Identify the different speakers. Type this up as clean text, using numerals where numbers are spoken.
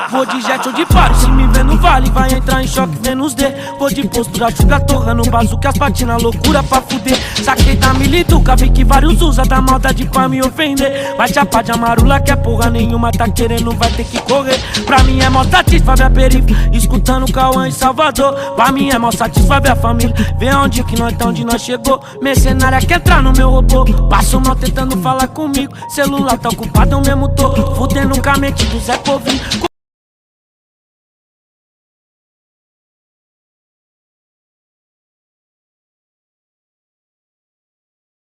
Speaker 1: Vou de jet ou de pare, se me vê no vale vai entrar em choque, Vênus D. Vou de postura, chuga torra no bazuca, as patinas loucura pra fuder. Saquei da milituca, vi que vários usa da maldade pra me ofender. Vai chapar de amarula que é porra nenhuma, tá querendo, vai ter que correr. Pra mim é mó satisfa ver a perifa, escutando o Cauã em Salvador. Pra mim é mó satisfa ver a família, ver onde que nós tá, onde nós chegou. Mercenária quer entrar no meu robô, passo mal tentando falar comigo. Celular tá ocupado, eu mesmo tô fudendo com a mente do Zé Povinho.